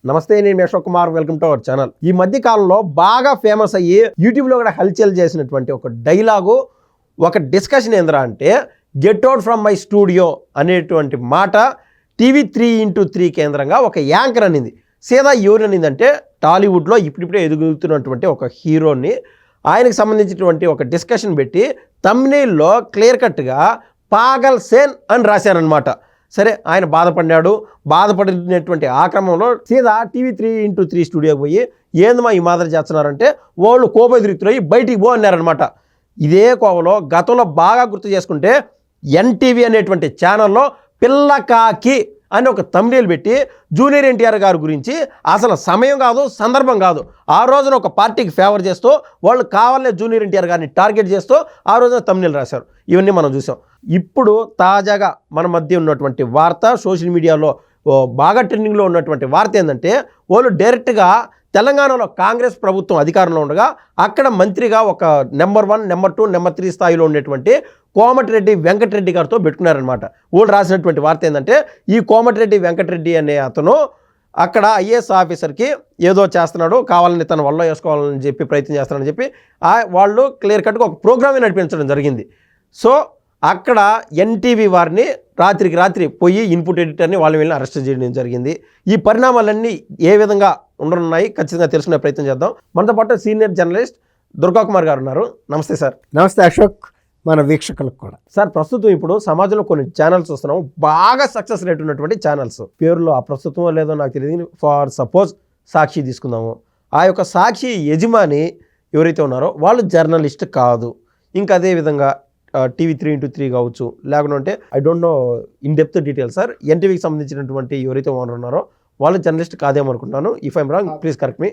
నమస్తే, నేను మీ Ashok Kumar. Welcome to our channel. ఈ మధ్య కాలంలో బాగా ఫేమస్ అయ్యి యూట్యూబ్లో కూడా హల్చల్ చేసినటువంటి ఒక డైలాగు, ఒక డిస్కషన్ ఏంద్రా అంటే get out from my studio అనేటువంటి మాట టీవీ 3x3 కేంద్రంగా ఒక యాంకర్ అనింది. సీదా ఎవరు అనిందంటే టాలీవుడ్లో ఇప్పుడిప్పుడే ఎదుగుతున్నటువంటి ఒక హీరోని, ఆయనకు సంబంధించినటువంటి ఒక డిస్కషన్ పెట్టి థంబ్నెయిల్లో క్లియర్ కట్గా పాగల్ సేన్ అని రాశారనమాట. సరే, ఆయన బాధపడినటువంటి ఆ క్రమంలో సీదా టీవీ 3x3 స్టూడియోకి పోయి ఏందమ్మా ఈ మాదిరి చేస్తున్నారంటే వాళ్ళు కోపదిరిక్తులయ్యి బయటికి పో అన్నారనమాట. ఇదే కోవలో గతంలో బాగా గుర్తు చేసుకుంటే ఎన్టీవీ అనేటువంటి ఛానల్లో పిల్లకాకి అని ఒక థంబ్నెయిల్ పెట్టి జూనియర్ ఎన్టీఆర్ గారి గురించి అసలు సమయం కాదు, సందర్భం కాదు, ఆ రోజున ఒక పార్టీకి ఫేవర్ చేస్తూ వాళ్ళు కావాలనే జూనియర్ ఎన్టీఆర్ గారిని టార్గెట్ చేస్తూ ఆ రోజున థంబ్నెయిల్ రాశారు. ఇవన్నీ మనం చూసాం. ఇప్పుడు తాజాగా మన మధ్య ఉన్నటువంటి వార్త, సోషల్ మీడియాలో బాగా ట్రెండింగ్లో ఉన్నటువంటి వార్త ఏంటంటే వాళ్ళు డైరెక్ట్గా తెలంగాణలో కాంగ్రెస్ ప్రభుత్వం అధికారంలో ఉండగా అక్కడ మంత్రిగా ఒక నెంబర్ 1, నెంబర్ 2, నెంబర్ 3 స్థాయిలో ఉండేటువంటి కోమటిరెడ్డి వెంకటరెడ్డి గారితో పెట్టుకున్నారనమాట. వాళ్ళు రాసినటువంటి వార్త ఏంటంటే ఈ కోమటిరెడ్డి వెంకటరెడ్డి అనే అతను అక్కడ ఐఏఎస్ ఆఫీసర్కి ఏదో చేస్తున్నాడు, కావాలని తన వల్ల వేసుకోవాలని చెప్పి ప్రయత్నం చేస్తున్నాడని చెప్పి వాళ్ళు క్లియర్ కట్గా ఒక ప్రోగ్రామే నడిపించడం జరిగింది. సో అక్కడ ఎన్టీవీ వారిని రాత్రికి రాత్రి పోయి ఇన్పుట్ ఎడిటర్ని వాళ్ళని వెళ్ళి అరెస్ట్ చేయడం జరిగింది. ఈ పరిణామాలన్నీ ఏ విధంగా ఉండనున్నాయి ఖచ్చితంగా తెలుసుకునే ప్రయత్నం చేద్దాం. మనతో పాటు సీనియర్ జర్నలిస్ట్ దుర్గా కుమార్ గారు ఉన్నారు. నమస్తే సార్. నమస్తే అశోక్, మన వీక్షకులకు కూడా. సార్, ప్రస్తుతం ఇప్పుడు సమాజంలో కొన్ని ఛానల్స్ వస్తున్నాం, బాగా సక్సెస్ రేట్ ఉన్నటువంటి ఛానల్స్. పేరులో ఆ ప్రస్తుతం లేదో నాకు తెలియదు. ఫర్ సపోజ్ సాక్షి తీసుకుందాము. ఆ యొక్క సాక్షి యజమాని ఎవరైతే ఉన్నారో వాళ్ళు జర్నలిస్ట్ కాదు. ఇంకా అదేవిధంగా టీవీ 3x3 కావచ్చు, లేకుంటే I don't know in depth details sir. ఎన్టీవీకి సంబంధించినటువంటి ఎవరైతే ఓనర్ ఉన్నారో వాళ్ళు జర్నలిస్ట్ కాదేమో అనుకుంటున్నాను. If I'm wrong please correct me.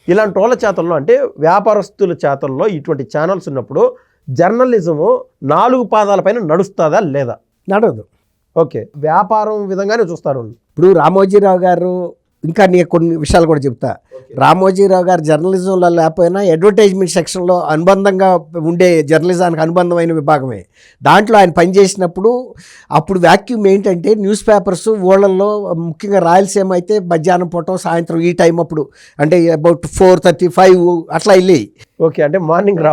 ఇలాంటి వాళ్ళ చేతల్లో, అంటే వ్యాపారస్తుల చేతల్లో ఇటువంటి ఛానల్స్ ఉన్నప్పుడు జర్నలిజము 4 పాదాలపైన నడుస్తుందా లేదా? నడవదు. ఓకే, వ్యాపారం విధంగానే చూస్తారు. ఇప్పుడు రామోజీరావు గారు, ఇంకా నేను కొన్ని విషయాలు కూడా చెప్తా. రామోజీరావు గారు జర్నలిజంలో లేకపోయినా అడ్వర్టైజ్మెంట్ సెక్షన్లో అనుబంధంగా ఉండే జర్నలిజానికి అనుబంధమైన విభాగమే. దాంట్లో ఆయన పనిచేసినప్పుడు అప్పుడు వాక్యూమ్ ఏంటంటే న్యూస్ పేపర్స్ ఊళ్ళల్లో, ముఖ్యంగా రాయలసీమ అయితే మధ్యాహ్నం పూట, సాయంత్రం ఈ టైం అప్పుడు, అంటే అబౌట్ 4:35 అట్లా వెళ్ళి. ఓకే, అంటే మార్నింగ్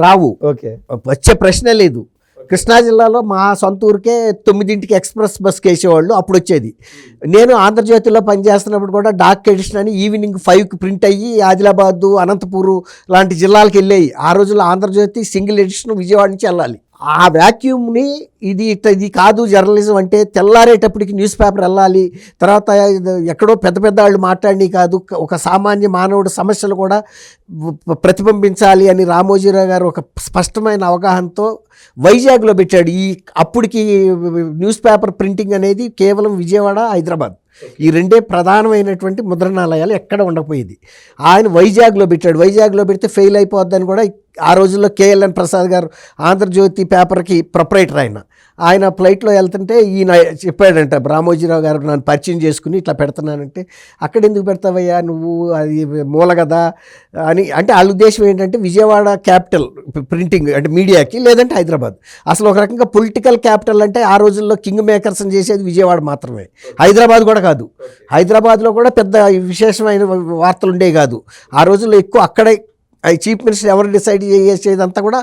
రావు. ఓకే, వచ్చే ప్రశ్నే లేదు. కృష్ణా జిల్లాలో మా సొంత ఊరికే 9ంటికి ఎక్స్ప్రెస్ బస్కి వేసేవాళ్ళు, అప్పుడు వచ్చేది. నేను ఆంధ్రజ్యోతిలో పనిచేస్తున్నప్పుడు కూడా డాక్ ఎడిషన్ అని ఈవినింగ్ 5కి ప్రింట్ అయ్యి ఆదిలాబాదు, అనంతపూరు లాంటి జిల్లాలకు వెళ్ళాయి. ఆ రోజుల్లో ఆంధ్రజ్యోతి సింగిల్ ఎడిషన్ విజయవాడ నుంచి వెళ్ళాలి. ఆ వ్యాక్యూమ్ని ఇది కాదు జర్నలిజం అంటే, తెల్లారేటప్పటికి న్యూస్ పేపర్ వెళ్ళాలి, తర్వాత ఎక్కడో పెద్ద పెద్ద వాళ్ళు మాట్లాడి కాదు, ఒక సామాన్య మానవుడు సమస్యలు కూడా ప్రతిబింబించాలి అని రామోజీరావు గారు ఒక స్పష్టమైన అవగాహనతో వైజాగ్లో పెట్టాడు. అప్పటికి న్యూస్ పేపర్ ప్రింటింగ్ అనేది కేవలం విజయవాడ, హైదరాబాద్, ఈ రెండే ప్రధానమైనటువంటి ముద్రణాలయాలు, ఎక్కడ ఉండకపోయేది. ఆయన వైజాగ్లో పెట్టాడు. వైజాగ్లో పెడితే ఫెయిల్ అయిపోద్దని కూడా ఆ రోజుల్లో కేఎల్ఎన్ ప్రసాద్ గారు ఆంధ్రజ్యోతి పేపర్కి ప్రొపరైటర్, ఆయన ఫ్లైట్లో వెళ్తుంటే ఈయన చెప్పాడంట, రామోజీరావు గారు నన్ను పరిచయం చేసుకుని ఇట్లా పెడుతున్నానంటే, అక్కడ ఎందుకు పెడతావయ్యా నువ్వు, అది మూల కదా అని. అంటే వాళ్ళ ఉద్దేశం ఏంటంటే విజయవాడ క్యాపిటల్ ప్రింటింగ్ అంటే మీడియాకి, లేదంటే హైదరాబాద్. అసలు ఒక రకంగా పొలిటికల్ క్యాపిటల్ అంటే ఆ రోజుల్లో కింగ్ మేకర్స్ అని చేసేది విజయవాడ మాత్రమే, హైదరాబాద్ కూడా కాదు. హైదరాబాద్లో కూడా పెద్ద విశేషమైన వార్తలు ఉండేవి కాదు ఆ రోజుల్లో. ఎక్కువ అక్కడే చీఫ్ మినిస్టర్ ఎవరు డిసైడ్ చేసేదంతా కూడా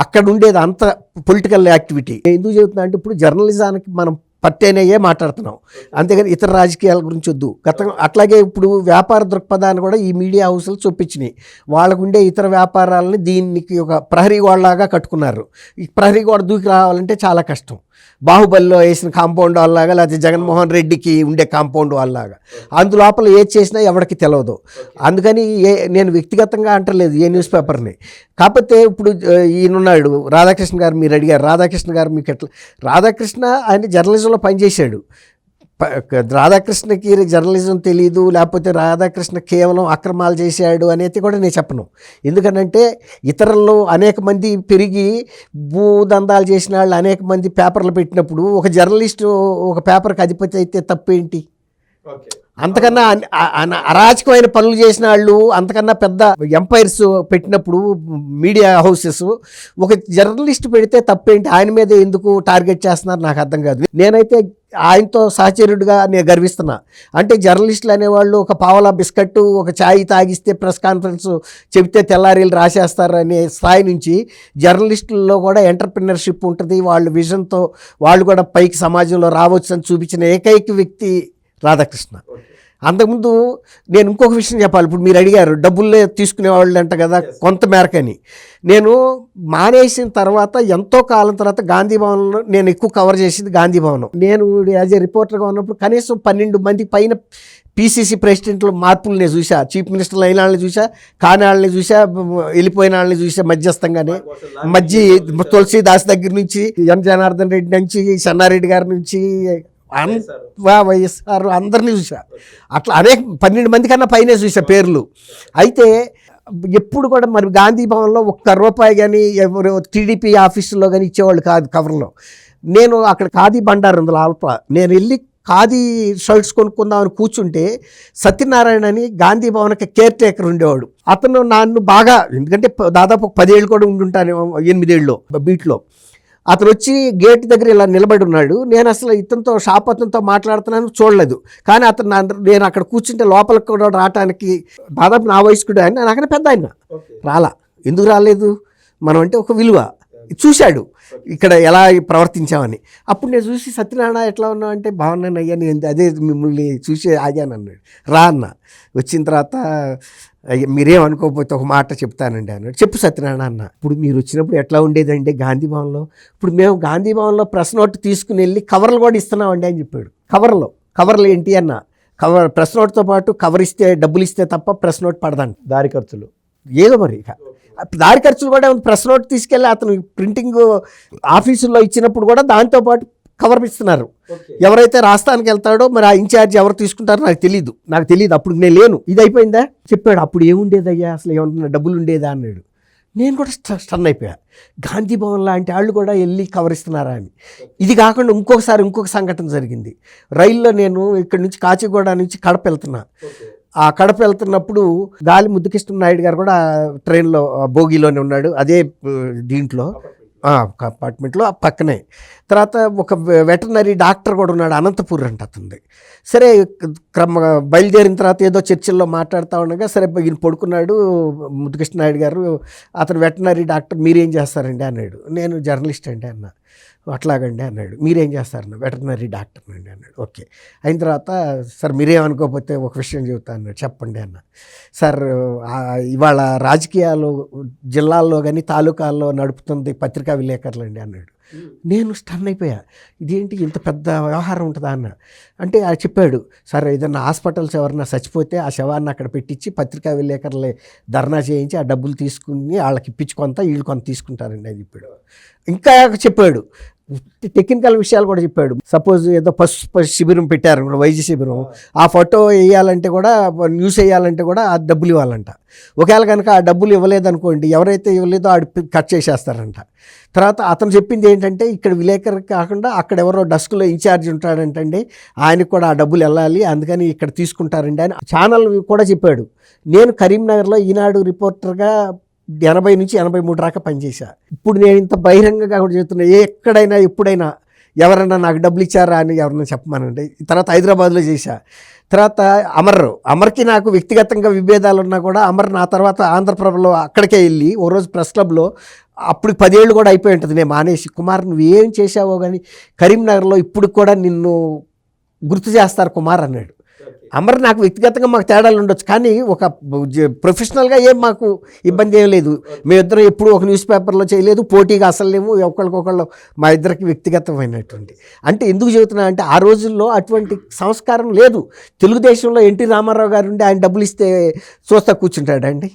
అక్కడ ఉండేది, అంత పొలిటికల్ యాక్టివిటీ. ఎందుకు చెబుతున్నా అంటే ఇప్పుడు జర్నలిజానికి మనం పట్టేనయ్యే మాట్లాడుతున్నాం, అంతేగాని ఇతర రాజకీయాల గురించి వద్దు. అట్లాగే ఇప్పుడు వ్యాపార దృక్పథాన్ని కూడా ఈ మీడియా హౌస్లు చొప్పించినాయి. వాళ్ళకు ఉండే ఇతర వ్యాపారాలని దీనికి ఒక ప్రహరీ గోడలాగా కట్టుకున్నారు. ఈ ప్రహరీ గోడ దూకి రావాలంటే చాలా కష్టం. బాహుబలిలో వేసిన కాంపౌండ్ వాళ్ళలాగా, లేకపోతే జగన్మోహన్ రెడ్డికి ఉండే కాంపౌండ్ వాళ్ళలాగా, అందులోపల ఏది చేసినా ఎవరికి తెలియదు. అందుకని నేను వ్యక్తిగతంగా అంటలేదు ఏ న్యూస్ పేపర్ని. కాకపోతే ఇప్పుడు ఈయనున్నాడు రాధాకృష్ణ గారు, మీరు అడిగారు రాధాకృష్ణ గారు మీకు ఎట్లా. రాధాకృష్ణ ఆయన జర్నలిజంలో పనిచేశాడు. రాధాకృష్ణకి జర్నలిజం తెలీదు, లేకపోతే రాధాకృష్ణ కేవలం అక్రమాలు చేశాడు అనేది కూడా నేను చెప్పను. ఎందుకంటే ఇతరుల్లో అనేక మంది పెరిగి భూదందాలు చేసిన వాళ్ళు అనేక మంది పేపర్లు పెట్టినప్పుడు ఒక జర్నలిస్టు ఒక పేపర్కి అధిపతి అయితే తప్పేంటి? అంతకన్నా అరాచకమైన పనులు చేసిన వాళ్ళు, అంతకన్నా పెద్ద ఎంపైర్స్ పెట్టినప్పుడు మీడియా హౌసెస్, ఒక జర్నలిస్ట్ పెడితే తప్పేంటి? ఆయన మీద ఎందుకు టార్గెట్ చేస్తున్నారు నాకు అర్థం కాదు. నేనైతే ఆయనతో సహచరుడిగా నేను గర్విస్తున్నా. అంటే జర్నలిస్టులు అనేవాళ్ళు ఒక పావలా బిస్కెట్ ఒక ఛాయ్ తాగిస్తే ప్రెస్ కాన్ఫరెన్స్ చెబితే తెల్లారీలు రాసేస్తారు అనే స్థాయి నుంచి జర్నలిస్టుల్లో కూడా ఎంటర్ప్రినర్షిప్ ఉంటుంది, వాళ్ళ విజన్తో వాళ్ళు కూడా పైకి సమాజంలో రావచ్చు అని చూపించిన ఏకైక వ్యక్తి రాధాకృష్ణ. అంతకుముందు నేను ఇంకొక విషయం చెప్పాలి. ఇప్పుడు మీరు అడిగారు డబ్బులే తీసుకునేవాళ్ళు అంట కదా కొంత మేరకని. నేను మానేసిన తర్వాత ఎంతో కాలం తర్వాత గాంధీ భవన్లో నేను ఎక్కువ కవర్ చేసింది గాంధీ భవనం. నేను యాజ్ ఏ రిపోర్టర్గా ఉన్నప్పుడు కనీసం 12 మంది పైన పీసీసీ ప్రెసిడెంట్లు మార్పులు నేను చూసా. చీఫ్ మినిస్టర్లు అయిన వాళ్ళని చూసా, కాని వాళ్ళని చూసా, వెళ్ళిపోయిన వాళ్ళని చూసా. మధ్యస్థంగానే తులసీదాస్ దగ్గర నుంచి, ఎన్ జనార్దన్ రెడ్డి నుంచి, చెన్నారెడ్డి గారి నుంచి, వైఎస్ఆర్ అందరినీ చూసా. అట్లా అనేక 12 మంది కన్నా పైనే చూసా పేర్లు. అయితే ఎప్పుడు కూడా మరి గాంధీ భవన్లో ₹1 కానీ ఎవరు టీడీపీ ఆఫీసులో కానీ ఇచ్చేవాళ్ళు కాదు కవర్లో. నేను అక్కడ ఖాదీ బండారు ఉంది లోపల. నేను వెళ్ళి ఖాదీ షర్ట్స్ కొనుక్కుందామని కూర్చుంటే సత్యనారాయణ అని గాంధీ భవన్కి కేర్ టేకర్ ఉండేవాడు. అతను నన్ను బాగా, ఎందుకంటే దాదాపు 10 ఏళ్ళు కూడా ఉండుంటాను, 8 ఏళ్ళు బీట్లో. అతను వచ్చి గేట్ దగ్గర ఇలా నిలబడి ఉన్నాడు. నేను అసలు ఇతనితో షాప్ అతనితో మాట్లాడుతున్నాను చూడలేదు. కానీ అతను నేను అక్కడ కూర్చుంటే లోపలికి కూడా రావడానికి దాదాపు నా వయసు కూడా ఆయన, నాకన్నా పెద్ద ఆయన రాలా. ఎందుకు రాలేదు? మనం అంటే ఒక విలువ చూశాడు ఇక్కడ ఎలా ప్రవర్తించామని. అప్పుడు నేను చూసి సత్యనారాయణ ఎట్లా ఉన్నావు అంటే బాగున్నాను అయ్యా, నేను అదే మిమ్మల్ని చూసి ఆగాను అన్నాడు. రా అన్న. వచ్చిన తర్వాత మీరేం అనుకోకపోతే ఒక మాట చెప్తానండి అన్నాడు. చెప్పు సత్యనారాయణ అన్న. ఇప్పుడు మీరు వచ్చినప్పుడు ఎట్లా ఉండేదండి గాంధీ భవన్లో? ఇప్పుడు మేము గాంధీ భవన్లో ప్రెస్ నోట్ తీసుకుని వెళ్ళి కవర్లు కూడా ఇస్తున్నామండి అని చెప్పాడు. కవర్లు ఏంటి అన్న? ప్రెస్ నోట్తో పాటు కవర్ ఇస్తే, డబ్బులు ఇస్తే తప్ప ప్రెస్ నోట్ పడదండి. దారి ఖర్చులు ఏదో మరి ఇక దారి ఖర్చులు కూడా ప్రెస్ నోట్ తీసుకెళ్ళి అతను ప్రింటింగ్ ఆఫీసుల్లో ఇచ్చినప్పుడు కూడా దాంతోపాటు కవర్ ఇస్తున్నారు. ఎవరైతే రాష్ట్రానికి వెళ్తాడో మరి ఆ ఇన్ఛార్జ్ ఎవరు తీసుకుంటారో నాకు తెలియదు. అప్పుడు నేను లేను. ఇది అయిపోయిందా చెప్పాడు. అప్పుడు ఏముండేదయ్యా, అసలు ఏమన్నా డబ్బులు ఉండేదా అన్నాడు. నేను కూడా స్టన్ అయిపోయా. గాంధీ భవన్ లాంటి వాళ్ళు కూడా వెళ్ళి కవర్ ఇస్తున్నారా అని. ఇది కాకుండా ఇంకొక సంఘటన జరిగింది. రైల్లో నేను ఇక్కడ నుంచి కాచిగూడ నుంచి కడప వెళ్తున్నా. ఆ కడప వెళ్తున్నప్పుడు గాలి ముద్దుకృష్ణ నాయుడు గారు కూడా ట్రైన్లో బోగిలోనే ఉన్నాడు, అదే దీంట్లో అపార్ట్మెంట్లో పక్కనే. తర్వాత ఒక వెటర్నరీ డాక్టర్ కూడా ఉన్నాడు, అనంతపూర్ అంట అతనిది. సరే బయలుదేరిన తర్వాత ఏదో చర్చల్లో మాట్లాడుతూ ఉండగా సరే ఈయన పడుకున్నాడు ముద్దుకృష్ణ నాయుడు గారు. అతను వెటర్నరీ డాక్టర్, మీరేం చేస్తారండి అన్నాడు. నేను జర్నలిస్ట్ అండి అన్న. అట్లాగండి అన్నాడు. మీరేం చేస్తారన్న? వెటర్నరీ డాక్టర్ అండి అన్నాడు. ఓకే. అయిన తర్వాత సార్ మీరేమనుకోకపోతే ఒక విషయం చెబుతా అన్నాడు. చెప్పండి అన్న. సార్ ఇవాళ రాజకీయాలు జిల్లాల్లో కానీ తాలూకాల్లో నడుపుతుంది పత్రికా విలేకరులు అండి అన్నాడు. నేను స్టన్ అయిపోయా. ఇదేంటి ఇంత పెద్ద వ్యవహారం ఉంటుందా అన్న. అంటే ఆయన చెప్పాడు, సార్ ఏదన్నా హాస్పిటల్స్ ఎవరన్నా చచ్చిపోతే ఆ శవాన్ని అక్కడ పెట్టించి పత్రికా విలేకరులే ధర్నా చేయించి ఆ డబ్బులు తీసుకుని వాళ్ళకి ఇప్పించి కొంత వీళ్ళు కొంత తీసుకుంటారండి అని చెప్పాడు. ఇంకా చెప్పాడు, టెక్నికల్ విషయాలు కూడా చెప్పాడు. సపోజ్ ఏదో పశు శిబిరం పెట్టారు, వైద్య శిబిరం, ఆ ఫోటో వేయాలంటే కూడా, న్యూస్ వేయాలంటే కూడా ఆ డబ్బులు ఇవ్వాలంట. ఒకవేళ కనుక ఆ డబ్బులు ఇవ్వలేదనుకోండి, ఎవరైతే ఇవ్వలేదో ఆడు కట్ చేసేస్తారంట. తర్వాత అతను చెప్పింది ఏంటంటే, ఇక్కడ విలేకరు కాకుండా అక్కడ ఎవరో డస్క్లో ఇన్ఛార్జ్ ఉంటాడంటండి, ఆయనకు కూడా ఆ డబ్బులు వెళ్ళాలి, అందుకని ఇక్కడ తీసుకుంటారండి అని ఛానల్ కూడా చెప్పాడు. నేను కరీంనగర్లో ఈనాడు రిపోర్టర్గా 80 నుంచి 83 దాకా పనిచేశా. ఇప్పుడు నేను ఇంత బహిరంగంగా కూడా చెప్తున్నా, ఎక్కడైనా ఎప్పుడైనా ఎవరన్నా నాకు డబ్బులు ఇచ్చారా అని ఎవరన్నా చెప్పమానండి. తర్వాత హైదరాబాద్లో చేశా. తర్వాత అమర్కి నాకు వ్యక్తిగతంగా విభేదాలు ఉన్నా కూడా అమర్ నా తర్వాత ఆంధ్రప్రభలో అక్కడికే వెళ్ళి ఓ రోజు ప్రెస్ క్లబ్లో, అప్పుడు 10 ఏళ్ళు కూడా అయిపోయి ఉంటుంది నేను మానేసి, కుమార్ నువ్వేం చేశావో కానీ కరీంనగర్లో ఇప్పుడు కూడా నిన్ను గుర్తు చేస్తారు కుమార్ అన్నాడు. అమర్ నాకు వ్యక్తిగతంగా మాకు తేడాలు ఉండొచ్చు, కానీ ఒక ప్రొఫెషనల్గా ఏం మాకు ఇబ్బంది ఏం లేదు. మేమిద్దరం ఎప్పుడు ఒక న్యూస్ పేపర్లో చేయలేదు, పోటీగా అసలు లేము, ఒకళ్ళకొకళ్ళు మా ఇద్దరికి వ్యక్తిగతమైనటువంటి. అంటే ఎందుకు చెబుతున్నా అంటే ఆ రోజుల్లో అటువంటి సంస్కారం లేదు. తెలుగుదేశంలో ఎన్టీ రామారావు గారు ఉండి ఆయన డబ్బులు ఇస్తే చూస్తా కూర్చుంటాడండి.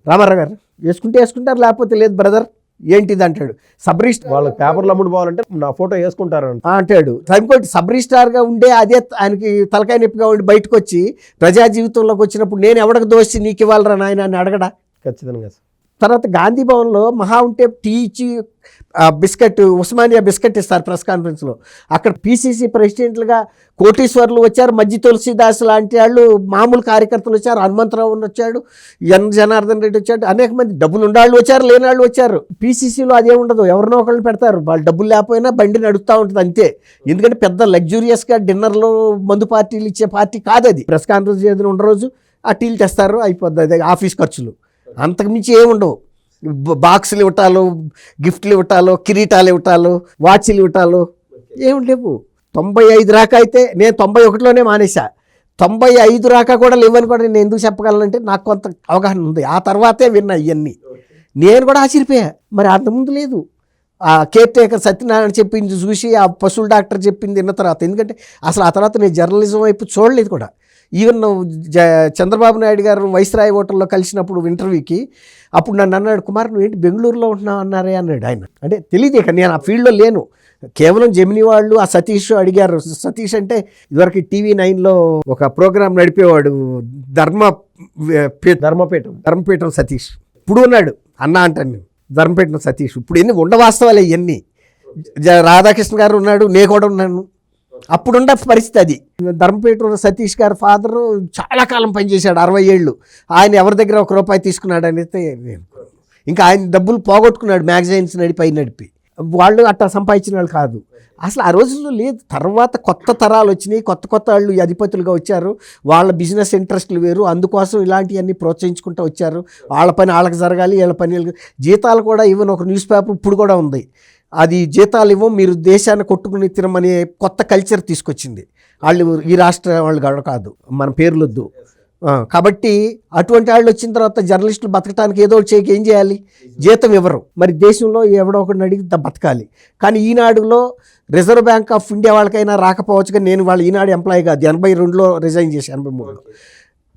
రామారావు గారు వేసుకుంటారు, లేకపోతే లేదు బ్రదర్ ఏంటిది అంటాడు. సబ్ రిజిస్టార్ వాళ్ళ పేపర్లు అమ్ముడు పోవాలంటే నా ఫోటో వేసుకుంటారు అంటాడు. ఇంకోటి సబ్ రిజిస్టార్గా ఉండే అదే ఆయనకి తలకాయ నొప్పిగా ఉండి బయటకు వచ్చి ప్రజా జీవితంలోకి వచ్చినప్పుడు నేను ఎవరికి దోషి నీకు ఇవ్వాలరా నాయన అని అడగడా? ఖచ్చితంగా. తర్వాత గాంధీ భవన్లో మహా ఉంటే టీ ఇచ్చి బిస్కెట్ ఉస్మానియా బిస్కెట్ ఇస్తారు ప్రెస్ కాన్ఫరెన్స్లో. అక్కడ పిసిసి ప్రెసిడెంట్లుగా కోటీశ్వర్లు వచ్చారు, మధ్య తులసిదాస్ లాంటి వాళ్ళు, మామూలు కార్యకర్తలు వచ్చారు, హనుమంతరావు వచ్చాడు, జనార్దన్ రెడ్డి వచ్చాడు, అనేక మంది డబ్బులు ఉండాళ్ళు వచ్చారు, లేని వాళ్ళు వచ్చారు. పిసిసిలో అదే ఉండదు, ఎవరినో ఒకళ్ళని పెడతారు, వాళ్ళు డబ్బులు లేకపోయినా బండి నడుస్తూ ఉంటుంది అంతే. ఎందుకంటే పెద్ద లగ్జూరియస్గా డిన్నర్లో మందు పార్టీలు ఇచ్చే పార్టీ కాదు అది. ప్రెస్ కాన్ఫరెన్స్ ఏదైనా ఉన్న రోజు ఆ టీలు తెస్తారు, అయిపోద్ది, అదే ఆఫీస్ ఖర్చులు, అంతకుమించి ఏముండవు. బాక్సులు ఇవ్వటాలు, గిఫ్ట్లు ఇవ్వటాలు, కిరీటాలు ఇవ్వటాలు, వాచ్లు ఇవ్వటాలు ఏముండేవు. 95 రాక అయితే, నేను 91లోనే మానేసా. 95 రాక కూడా లేవని కూడా నేను ఎందుకు చెప్పగలనంటే నాకు కొంత అవగాహన ఉంది. ఆ తర్వాతే విన్నా ఇవన్నీ. నేను కూడా ఆశ్చర్యపోయా, మరి అంతకుముందు లేదు. ఆ కేర్ టేకర్ సత్యనారాయణ చెప్పింది చూసి, ఆ పశువుల డాక్టర్ చెప్పింది విన్న తర్వాత, ఎందుకంటే అసలు ఆ తర్వాత నేను జర్నలిజం వైపు చూడలేదు కూడా. ఈవెన్ చంద్రబాబు నాయుడు గారు వైస్రాయ్ హోటల్లో కలిసినప్పుడు ఇంటర్వ్యూకి అప్పుడు నన్ను అన్నాడు, కుమార్ నువ్వు ఏంటి బెంగళూరులో ఉంటున్నావు అన్నారే అన్నాడు ఆయన. అంటే తెలియదు, ఇక నేను ఆ ఫీల్డ్లో లేను. కేవలం జెమిని వాళ్ళు ఆ సతీష్ అడిగారు. సతీష్ అంటే ఇదివరకు TV9లో ఒక ప్రోగ్రాం నడిపేవాడు, ధర్మపీఠం సతీష్. ఇప్పుడు ఉన్నాడు అన్న అంటాను నేను, ధర్మపీఠం సతీష్. ఇప్పుడు ఎన్ని ఉండవాస్తవాలే ఇవన్నీ. రాధాకృష్ణ గారు ఉన్నాడు, నేను కూడా ఉన్నాను. అప్పుడున్న పరిస్థితి అది. ధర్మపేట సతీష్ గారి ఫాదరు చాలా కాలం పనిచేశాడు, 60 ఏళ్ళు. ఆయన ఎవరి దగ్గర ₹1 తీసుకున్నాడు అనేది, ఇంకా ఆయన డబ్బులు పోగొట్టుకున్నాడు మ్యాగజైన్స్ నడిపి. వాళ్ళు అట్లా సంపాదించిన వాళ్ళు కాదు అసలు, ఆ రోజుల్లో లేదు. తర్వాత కొత్త తరాలు వచ్చినాయి, కొత్త వాళ్ళు అధిపతులుగా వచ్చారు, వాళ్ళ బిజినెస్ ఇంట్రెస్ట్లు వేరు, అందుకోసం ఇలాంటివన్నీ ప్రోత్సహించుకుంటూ వచ్చారు. వాళ్ళ పని వాళ్ళకి జరగాలి, వీళ్ళ పని వీళ్ళకి. జీతాలు కూడా ఈవెన్ ఒక న్యూస్ పేపర్ ఇప్పుడు కూడా ఉంది, అది జీతాలు ఇవ్వం, మీరు దేశాన్ని కొట్టుకుని తినమనే కొత్త కల్చర్ తీసుకొచ్చింది. వాళ్ళు ఈ రాష్ట్ర వాళ్ళు కాదు, మన పేర్లొద్దు. కాబట్టి అటువంటి వాళ్ళు వచ్చిన తర్వాత జర్నలిస్టులు బతకడానికి ఏదో చేయక ఏం చేయాలి, జీతం ఇవ్వరు. మరి దేశంలో ఎవడో ఒకరిని అడిగి బతకాలి. కానీ ఈనాడులో రిజర్వ్ బ్యాంక్ ఆఫ్ ఇండియా వాళ్ళకైనా రాకపోవచ్చు, కానీ నేను వాళ్ళ ఈనాడు ఎంప్లాయీ కాదు, 82లో రిజైన్ చేసి 83లో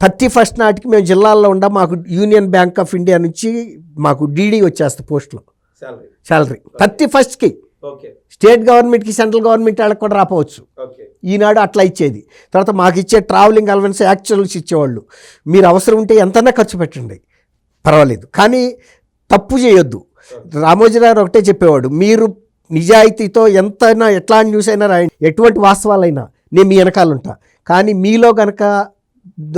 31st నాటికి మేము జిల్లాల్లో ఉండ, మాకు యూనియన్ బ్యాంక్ ఆఫ్ ఇండియా నుంచి మాకు డీడీ వచ్చేస్తుంది పోస్ట్లో శాలరీ 31st స్టేట్ గవర్నమెంట్కి సెంట్రల్ గవర్నమెంట్ వాళ్ళకి కూడా రాపోవచ్చు. ఈనాడు అట్లా ఇచ్చేది. తర్వాత మాకు ఇచ్చే ట్రావెలింగ్ అలవెన్స్ యాక్చువల్స్ ఇచ్చేవాళ్ళు. మీరు అవసరం ఉంటే ఎంతైనా ఖర్చు పెట్టండి పర్వాలేదు, కానీ తప్పు చేయొద్దు. రామోజీరావు ఒకటే చెప్పేవాడు, మీరు నిజాయితీతో ఎంతైనా ఎట్లాంటి న్యూస్ అయినా రాయండి, ఎటువంటి వాస్తవాలైనా నేను మీ వెనకాల ఉంటా, కానీ మీలో కనుక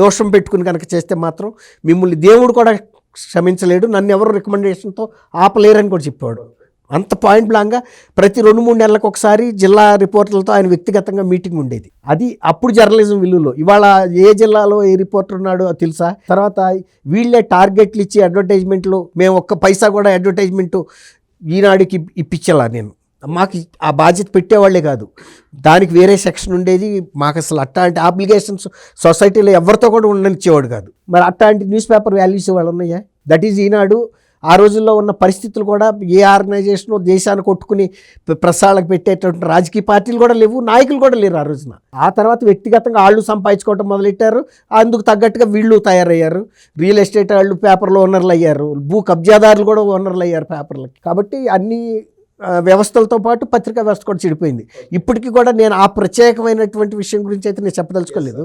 దోషం పెట్టుకుని కనుక చేస్తే మాత్రం మిమ్మల్ని దేవుడు కూడా క్షమించలేడు, నన్ను ఎవరు రికమెండేషన్తో ఆపలేరని కూడా చెప్పేవాడు. అంత పాయింట్ బ్లాంక్గా ప్రతి 2-3 నెలలకు ఒకసారి జిల్లా రిపోర్టర్లతో ఆయన వ్యక్తిగతంగా మీటింగ్ ఉండేది. అది అప్పుడు జర్నలిజం విలువలో. ఇవాళ ఏ జిల్లాలో ఏ రిపోర్టర్ ఉన్నాడో తెలుసా? తర్వాత వీళ్ళే టార్గెట్లు ఇచ్చి అడ్వర్టైజ్మెంట్లు, మేము ఒక్క పైసా కూడా అడ్వర్టైజ్మెంటు ఈనాడుకి ఇప్పించాలా నేను, మాకు ఆ బాధ్యత పెట్టేవాళ్ళే కాదు, దానికి వేరే సెక్షన్ ఉండేది. మాకు అసలు అట్లాంటి అప్లికేషన్స్ సొసైటీలో ఎవరితో కూడా ఉండనిచ్చేవాడు కాదు. మరి అట్లాంటి న్యూస్ పేపర్ వాల్యూస్ వాళ్ళు ఉన్నాయా? దట్ ఈజ్ ఈనాడు. ఆ రోజుల్లో ఉన్న పరిస్థితులు కూడా, ఏ ఆర్గనైజేషన్ దేశాన్ని కొట్టుకుని ప్రసారాలకు పెట్టేటువంటి రాజకీయ పార్టీలు కూడా లేవు, నాయకులు కూడా లేరు ఆ రోజున. ఆ తర్వాత వ్యక్తిగతంగా వాళ్ళు సంపాదించుకోవటం మొదలెట్టారు, అందుకు తగ్గట్టుగా వీళ్ళు తయారయ్యారు. రియల్ ఎస్టేట్ వాళ్ళు పేపర్లో ఓనర్లు అయ్యారు, భూ కబ్జాదారులు కూడా ఓనర్లు అయ్యారు పేపర్లకి. కాబట్టి అన్ని వ్యవస్థలతో పాటు పత్రికా వ్యవస్థ కూడా చెడిపోయింది. ఇప్పటికీ కూడా నేను ఆ ప్రత్యేకమైనటువంటి విషయం గురించి అయితే నేను చెప్పదలుచుకోలేదు.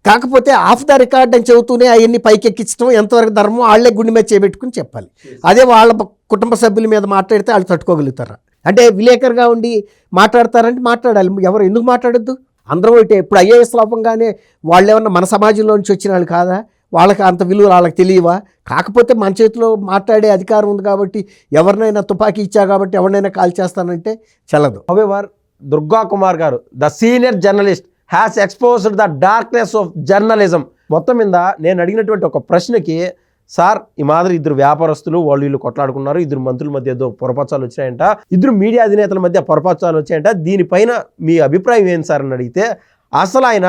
కాకపోతే ఆఫ్ ద రికార్డ్ అని చెబుతూనే అవన్నీ పైకెక్కించడం ఎంతవరకు ధర్మం వాళ్ళే గుండె మీద చేపెట్టుకుని చెప్పాలి. అదే వాళ్ళ కుటుంబ సభ్యుల మీద మాట్లాడితే వాళ్ళు తట్టుకోగలుగుతారా? అంటే విలేకరుగా ఉండి మాట్లాడతారంటే మాట్లాడాలి, ఎవరు ఎందుకు మాట్లాడొద్దు? అందరూ ఒకటే. ఇప్పుడు ఐఏఎస్ లోపంగానే వాళ్ళు ఏమన్నా మన సమాజంలో నుంచి వచ్చిన వాళ్ళు కాదా? వాళ్ళకి అంత విలువ వాళ్ళకి తెలియవా? కాకపోతే మన చేతిలో మాట్లాడే అధికారం ఉంది కాబట్టి, ఎవరినైనా తుపాకీ ఇచ్చా కాబట్టి ఎవరినైనా కాల్ చేస్తానంటే చెల్లదు. హౌవెవర్, దుర్గా కుమార్ గారు, the senior journalist, has exposed the darkness of journalism. మొత్తం మీద నేను అడిగినటువంటి ఒక ప్రశ్నకి, సార్ ఈ మాదిరి ఇద్దరు వ్యాపారస్తులు వాళ్ళు వీళ్ళు కొట్లాడుకున్నారు, ఇద్దరు మంత్రుల మధ్య ఏదో పొరపచ్చాలు వచ్చాయంట, ఇద్దరు మీడియా అధినేతల మధ్య పొరపచ్చాలు వచ్చాయంట, దీనిపైన మీ అభిప్రాయం ఏంటి సార్ అని అడిగితే, అసలు ఆయన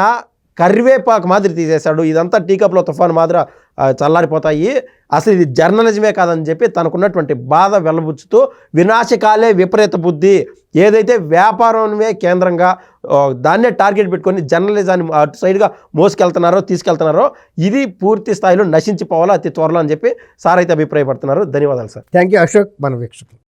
కరివేపాకు మాదిరి తీసేశాడు, ఇదంతా టీకప్లో తుఫాను మాదిరి చల్లారిపోతాయి, అసలు ఇది జర్నలిజమే కాదని చెప్పి తనకున్నటువంటి బాధ వెల్లబుచ్చుతూ, వినాశకాలే విపరీత బుద్ధి, ఏదైతే వ్యాపారమే కేంద్రంగా దాన్నే టార్గెట్ పెట్టుకొని జర్నలిజాన్ని అటు సైడ్గా తీసుకెళ్తున్నారో ఇది పూర్తి స్థాయిలో నశించిపోవాలో అతి త్వరలో అని చెప్పి సార్ అయితే అభిప్రాయపడుతున్నారు. ధన్యవాదాలు సార్. Thank you Ashok. మన వీక్షకులు.